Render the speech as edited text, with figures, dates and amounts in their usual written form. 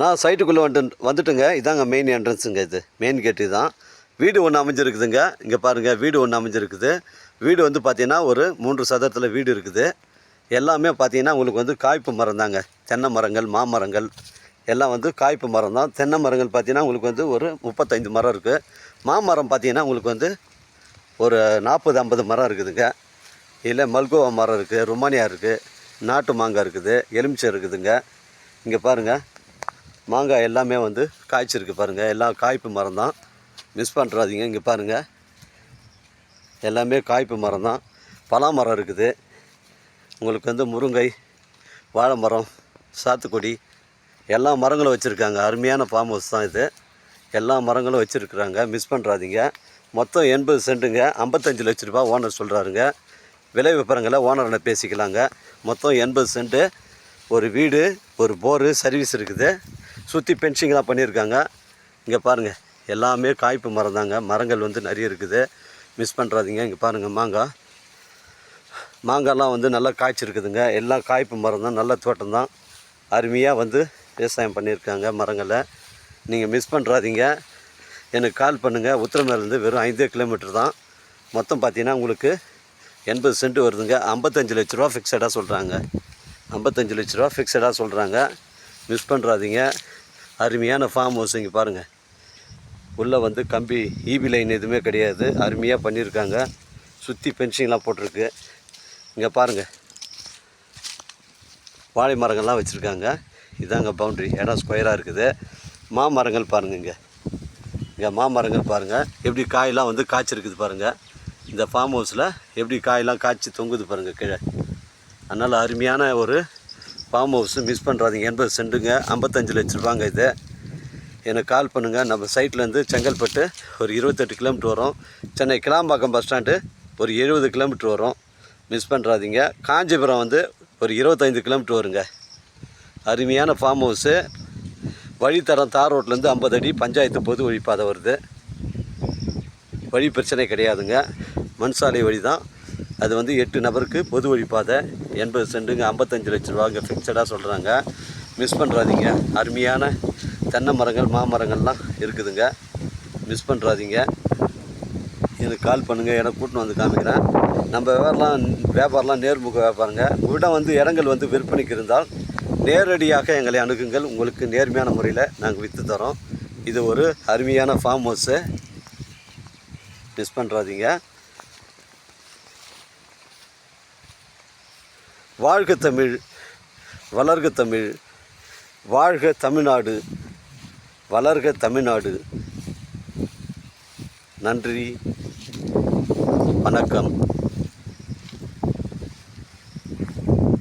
நான் சைட்டுக்குள்ளே வந்துட்டுங்க. இதாங்க மெயின் என்ட்ரன்ஸுங்க. இது மெயின் கேட்டு தான். வீடு ஒன்று அமைஞ்சிருக்குதுங்க. இங்கே பாருங்கள், வீடு ஒன்று அமைஞ்சிருக்குது. வீடு வந்து பார்த்திங்கன்னா ஒரு 3 சதுரத்தில் வீடு இருக்குது. எல்லாமே பார்த்திங்கன்னா உங்களுக்கு வந்து காய்ப்பு மரம் தாங்க. தென்னை மரங்கள், மாமரங்கள் எல்லாம் வந்து காய்ப்பு மரம் தான். தென்னை மரங்கள் பார்த்திங்கன்னா உங்களுக்கு வந்து ஒரு 35 மரம் இருக்குது. மாமரம் பார்த்திங்கன்னா உங்களுக்கு வந்து ஒரு 40-50 மரம் இருக்குதுங்க. இல்லை மல்கோவா மரம் இருக்குது, ருமானியா இருக்குது, நாட்டு மாங்காய் இருக்குது, எலுமிச்சை இருக்குதுங்க. இங்கே பாருங்கள், மாங்காய் எல்லாமே வந்து காய்ச்சிருக்கு பாருங்கள். எல்லாம் காய்ப்பு மரம் தான், மிஸ் பண்ணுறாதீங்க. இங்கே பாருங்கள், எல்லாமே காய்ப்பு மரம் தான். பலா மரம் இருக்குது. உங்களுக்கு வந்து முருங்கை, வாழை மரம், சாத்துக்குடி எல்லா மரங்களும் வச்சுருக்காங்க. அருமையான ஃபார்ம் ஹவுஸ் தான் இது. எல்லா மரங்களும் வச்சுருக்குறாங்க, மிஸ் பண்ணுறாதீங்க. மொத்தம் 80 சென்ட்டுங்க. 55 லட்ச ரூபா ஓனர் சொல்கிறாருங்க. விலை விவரங்களை ஓனரை பேசிக்கலாங்க. மொத்தம் 80 சென்ட்டு. ஒரு வீடு, ஒரு போரு, சர்வீஸ் இருக்குது. சுற்றி பென்சிங்லாம் பண்ணியிருக்காங்க. இங்கே பாருங்கள், எல்லாமே காய்ப்பு மரம் தாங்க. மரங்கள் வந்து நிறைய இருக்குது, மிஸ் பண்ணுறாதீங்க. இங்கே பாருங்கள், மாங்காய்லாம் வந்து நல்லா காய்ச்சிருக்குதுங்க. எல்லாம் காய்ப்பு மரம் தான், நல்ல தோட்டம் தான். அருமையாக வந்து விவசாயம் பண்ணியிருக்காங்க மரங்களை. நீங்கள் மிஸ் பண்ணுறாதீங்க. எனக்கு கால் பண்ணுங்கள். உத்திரமேலேருந்து வெறும் 5 கிலோமீட்டர் தான். மொத்தம் பார்த்தீங்கன்னா உங்களுக்கு 80 சென்ட் வருதுங்க. 55 லட்ச ரூபா ஃபிக்ஸடாக சொல்கிறாங்க. 55 லட்ச ரூபா ஃபிக்ஸடாக சொல்கிறாங்க. மிஸ் பண்ணுறாதீங்க. அருமையான ஃபார்ம் ஹவுஸ். இங்கே பாருங்கள், உள்ளே வந்து கம்பி ஈபி லைன் எதுவுமே கிடையாது. அருமையாக பண்ணியிருக்காங்க. சுற்றி பென்சிங்லாம் போட்டிருக்கு. இங்கே பாருங்கள், வாழை மரங்கள்லாம் வச்சுருக்காங்க. இதாங்க பவுண்ட்ரி. இடம் ஸ்கொயராக இருக்குது. மாமரங்கள் பாருங்கள். இங்கே மாமரங்கள் பாருங்கள், எப்படி காயெல்லாம் வந்து காய்ச்சிருக்குது பாருங்கள். இந்த ஃபார்ம் ஹவுஸில் எப்படி காயெல்லாம் காய்ச்சி தொங்குது பாருங்கள் கீழே. அதனால் அருமையான ஒரு ஃபார்ம் ஹவுஸு, மிஸ் பண்ணுறாதீங்க. 80 சென்ட்டுங்க, 55 லட்ச ரூபாங்க இது. எனக்கு கால் பண்ணுங்கள். நம்ம சைட்லேருந்து செங்கல்பட்டு ஒரு 28 கிலோமீட்டர் வரும். சென்னை கிளாம்பாக்கம் பஸ் ஸ்டாண்டு ஒரு 70 கிலோமீட்டர் வரும். மிஸ் பண்ணுறாதீங்க. காஞ்சிபுரம் வந்து ஒரு 25 கிலோமீட்டர் வருங்க. அருமையான ஃபார்ம் ஹவுஸு. வழித்தரம் தார் ரோட்லேருந்து 50 அடி பஞ்சாயத்து பொது வழிப்பாதை வருது. வழி பிரச்சனை கிடையாதுங்க. மண் சாலை வழி தான். அது வந்து 8 நபருக்கு பொது வழிப்பாதை. 80 சென்ட்டுங்க, 55 லட்ச ரூபாங்க ஃபிக்ஸடாக சொல்கிறாங்க. மிஸ் பண்ணுறாதீங்க. அருமையான தென்னை மரங்கள், மாமரங்கள்லாம் இருக்குதுங்க. மிஸ் பண்ணுறாதீங்க. எனக்கு கால் பண்ணுங்கள். எனக்கு கூட்டின்னு வந்து காமிக்கிறேன். நம்ம வியாபாரம்லாம் நேர்முக வியாபாரங்க. உங்களிடம் வந்து இடங்கள் வந்து விற்பனைக்கு இருந்தால் நேரடியாக எங்களை அணுகுங்கள். உங்களுக்கு நேர்மையான முறையில் நாங்கள் விற்று தரோம். இது ஒரு அருமையான ஃபார்ம் ஹவுஸு, மிஸ் பண்ணுறாதீங்க. வாழ்க தமிழ், வளர்க தமிழ், வாழ்க தமிழ்நாடு, வளர்க தமிழ்நாடு. நன்றி, வணக்கம்.